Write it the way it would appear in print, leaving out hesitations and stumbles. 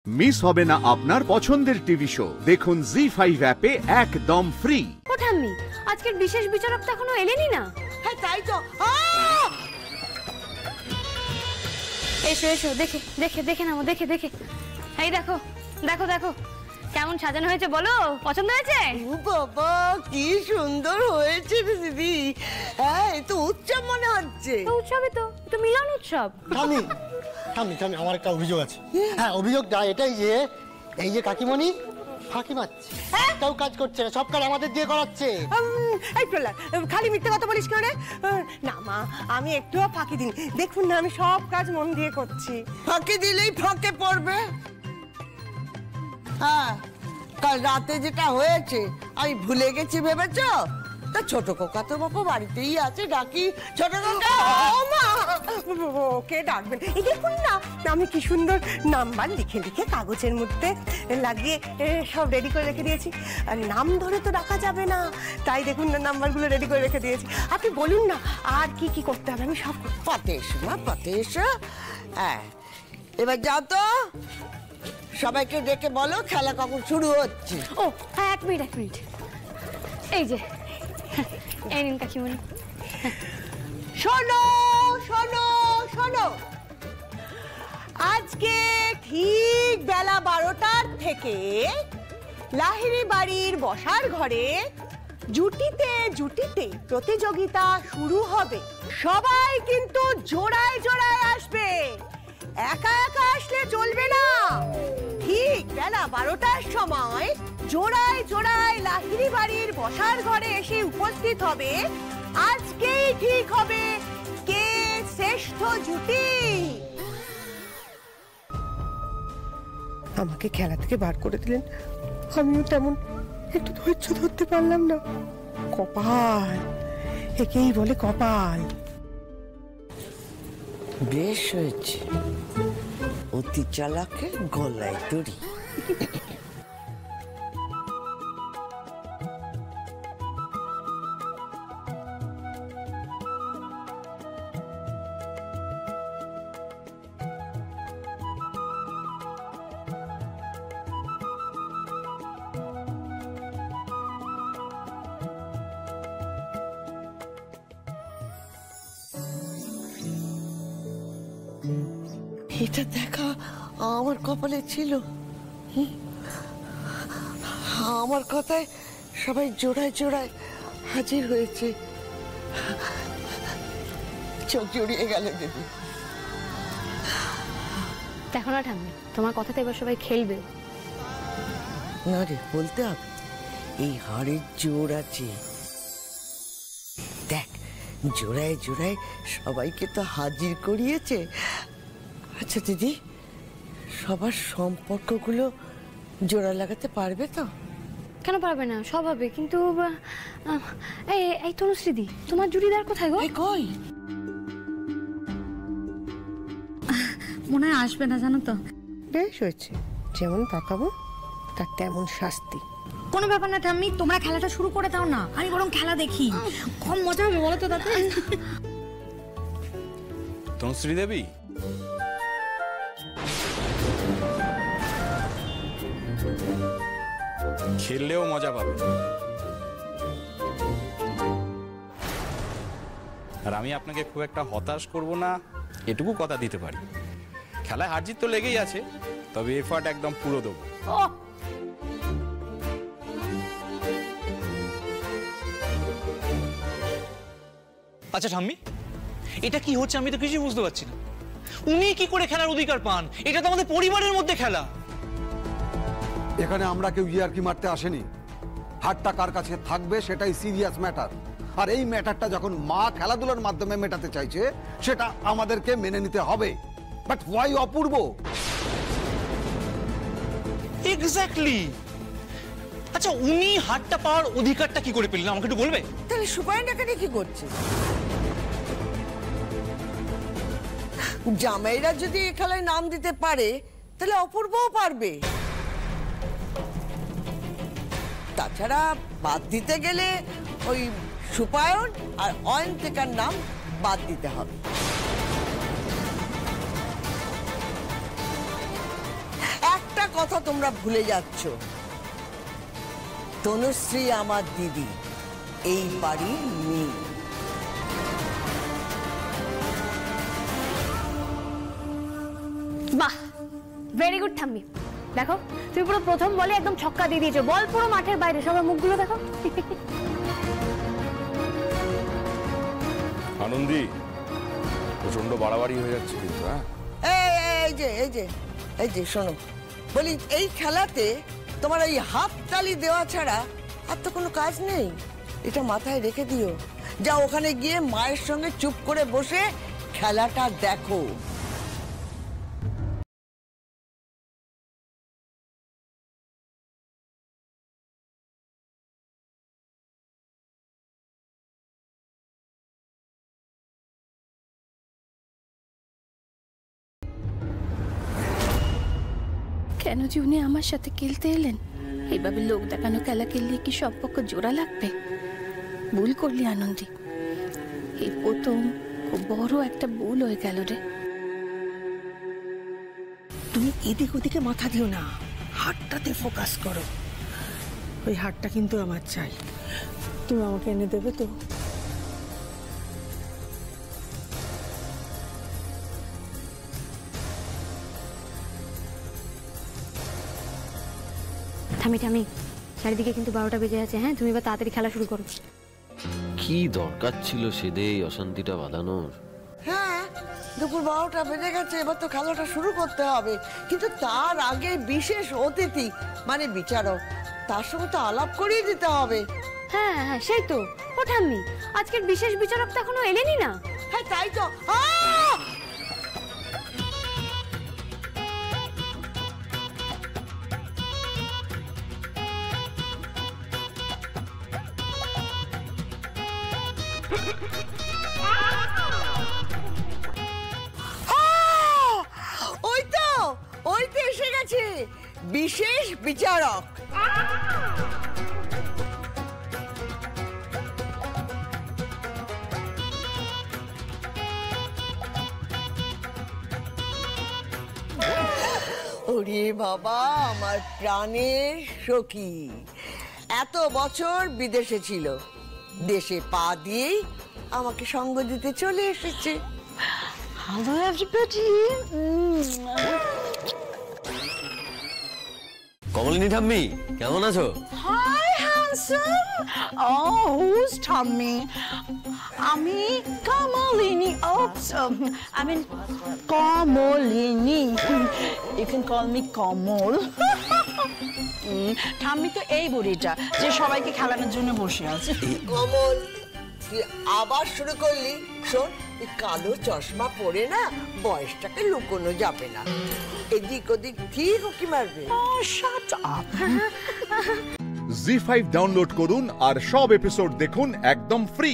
Miss হবে না আপনার পছন্দের টিভি শো। দেখুন জি5 অ্যাপে একদম ফ্রি। ও ঠাম্মি, আজকের বিশেষ বিচারক তো এখনো এলেনি না। হ্যাঁ তাই তো। এসো এসো, দেখে দেখে দেখে নাও, দেখে দেখে। এই দেখো দেখো দেখো কেমন সাজানো হয়েছে, বলো পছন্দ হয়েছে? ও বাবা কি সুন্দর হয়েছে রে দিদি। হ্যাঁ তো উৎসব মনে হচ্ছে। তো উৎসবই তো, এটা মিলন উৎসব। থামি থামি থামি, আমার একটা অভিযোগ আছে। হ্যাঁ অভিযোগটা এটাই যে এই যে কাকিমণি ফাঁকি মারছে, কেউ কাজ করছে না, সব কাজ আমাদের দিয়ে করাচ্ছে। এই প্রহ্লাদ, খালি মিথ্যে কথা বলিস কেন রে? না মা, আমি একটুও ফাঁকি দিই। দেখুন না, আমি সব কাজ মন দিয়ে করছি। ফাঁকি দিলেই ফাঁকে পড়বে। হ্যাঁ, কাল রাতে যেটা হয়েছে আমি ভুলে গেছি ভেবেছ? তা ছোট কোকা তো বাবা বাড়িতেই আছে, ডাকি ছোট কোকা। ওকে ডাকবেন। এই দেখুন না, আমি কি সুন্দর নাম্বার লিখে লিখে কাগজের মধ্যে লাগিয়ে সব রেডি করে রেখে দিয়েছি। আর নাম ধরে তো ডাকা যাবে না, তাই দেখুন না নাম্বারগুলো রেডি করে রেখে দিয়েছি। আপনি বলুন না আর কি কি করতে হবে, আমি সব। পাতে এসো মা, পাতে এসো। হ্যাঁ এবার যাও তো, সবাইকে ডেকে বলো খেলা কখন শুরু হচ্ছে। ও হ্যাঁ, এক মিনিট এক মিনিট। এই যে এই নিন কাকিমণি। শোনো শোনো শোনো, আজকে ঠিক বেলা 12টার থেকে লাহিড়ী বাড়ির বসার ঘরে জুটিতে জুটিতে প্রতিযোগিতা শুরু হবে। সবাই কিন্তু জোড়ায় জোড়ায় আসবে, একা একা আসলে চলবে না। ঠিক বেলা 12টার সময় জোড়ায় জোড়ায় লাহিড়ী বাড়ির বসার ঘরে এসে উপস্থিত হবে। আজকেই ঠিক হবে কে শ্রেষ্ঠ জুটি। আমাকে খেলা থেকে বার করে দিলেন, আমিও তেমন একটু ধৈর্য ধরতে পারলাম না। কপাল, একেই বলে কপাল। বেশ হয়েছে, অতি চালাকে গলায় দড়ি। এটা দেখা আমার কপালে ছিল। আমার কথায় সবাই জোড়ায় জোড়ায় হাজির হয়েছে। চোখ জড়িয়ে গেল দিদি। দেখো না ঠাম্মি, তোমার কথাতে এবার সবাই খেলবে। না রে, বলতে হবে, এই হাড়ের জোর আছে। দেখ জোড়ায় জোড়ায় সবাইকে তো হাজির করিয়েছে। আচ্ছা দিদি, সবার সম্পর্কগুলো জোড়া লাগাতে পারবে তো? কেন পারবে না, সব হবে। কিন্তু এই তনুশ্রীদি, তোমার জুড়িদার কোথায় গো? কই মনে হয় আসবে না, জানো তো। বেশ হয়েছে, যেমন পাকাবো তার তেমন শাস্তি। কোনো ব্যাপার না ঠাম্মি, তোমরা খেলাটা শুরু করে দাও না, আমি বরং খেলা দেখি। কম মজা হবে বলো তো তাতে। তনুশ্রী দেবী, খেললেও মজা পাবে। আর আমি আপনাকে খুব একটা হতাশ করব না, এটুকু কথা দিতে পারি। খেলায় হার জিত তো লেগেই আছে, তবে এফার্ট একদম পুরো দেবো। আচ্ছা ঠাম্মি, এটা কি হচ্ছে আমি তো কিছু বুঝতে পারছি না। উনি কি করে খেলার অধিকার পান? এটা তো আমাদের পরিবারের মধ্যে খেলা। এখানে আমরা কেউ ইয়ার্কি মারতে আসেনি। হারটা কার কাছে থাকবে সেটাই সিরিয়াস ম্যাটার। আর এই ম্যাটারটা যখন মা খেলাধুলার মাধ্যমে মেটাতে চাইছে, সেটা আমাদেরকে মেনে নিতে হবে। But why Apurba? এক্স্যাক্টলি। আচ্ছা উনি হারটা পাওয়ার অধিকারটা কি করে পেলেন আমাকে একটু বলবে? তাহলে সুপারিটাকে কি করছে? জামাইরা যদি এই খেলায় নাম দিতে পারে, তাহলে অপূর্বও পারবে। তাছাড়া বাদ দিতে গেলে ওই সুপায়ন আর অয়ন্তিকার নাম বাদ দিতে হবে। একটা কথা তোমরা ভুলে যাচ্ছ। তনুশ্রী আমার দিদি, এই বাড়ির মেয়ে। বাহ, ভেরি গুড ঠাম্মি। দেখো তুমি পুরো প্রথম বলে একদম ছক্কা দিয়ে দিয়েছো, বল পুরো মাঠের বাইরে। সবার মুখগুলো দেখো। আনন্দি, প্রচন্ড বাড়াবাড়ি হয়ে যাচ্ছে কিন্তু। এই যে শোনো, বলি এই খেলাতে তোমার এই হাত তালি দেওয়া ছাড়া আর তো কোনো কাজ নেই। এটা মাথায় রেখে দিও। যা ওখানে গিয়ে মায়ের সঙ্গে চুপ করে বসে খেলাটা দেখো। কেন যে উনি আমার সাথে খেলতে এলেন? এইভাবে লোক দেখানো খেলা খেললে কি সম্পর্ক জোড়া লাগবে? ভুল করলি আনন্দী, এই প্রথম খুব বড় একটা ভুল হয়ে গেল রে। তুমি এদিক ওদিকে মাথা দিও না, হাতটাতে ফোকাস করো। ওই হাতটা কিন্তু আমার চাই, তুমি আমাকে এনে দেবে তো? ঠামি ঠামি, চারিদিকে কিন্তু 12টা বেজে আছে। হ্যাঁ, তুমি এবার তাড়াতাড়ি খেলা শুরু করো। কি দরকার ছিল সেদে এই অশান্তিটা বাঁধানোর? হ্যাঁ, দুপুর 12টা বেজে গেছে, এবার তো খেলাটা শুরু করতে হবে। কিন্তু তার আগে বিশেষ অতিথি মানে বিচারক, তার সঙ্গে তো আলাপ করিয়ে দিতে হবে। হ্যাঁ হ্যাঁ, সেই তো। ও ঠাম্মি, আজকের বিশেষ বিচারক তো এখনো এলেনই না। হ্যাঁ তাই তো। ওই তো এসে গেছে বিশেষ বিচারক। ওরে বাবা, আমার প্রাণের সখী, এত বছর বিদেশে ছিল, দেশে পা দিয়েই আমাকে সঙ্গ দিতে চলে এসেছে। Hello everybody. কমলিনী ঠাম্মি, কেমন আছো? Hi handsome. Oh, who's Tommy? আমি Kamalini. I mean Kamolini. You can call me Kamol. ঠাম্মি তো এই বুড়িটা যে সবাইকে খেলানোর জন্য বসে আছে। কমল, তুই আবার শুরু করলি? শোন, এই কালো চশমা পরে না বয়সটাকে লুকোনো যাবে না। এদিক ওদিক ঠিক ওকে মারবে। Shut up. জি5 ডাউনলোড করুন আর সব এপিসোড দেখুন একদম ফ্রি।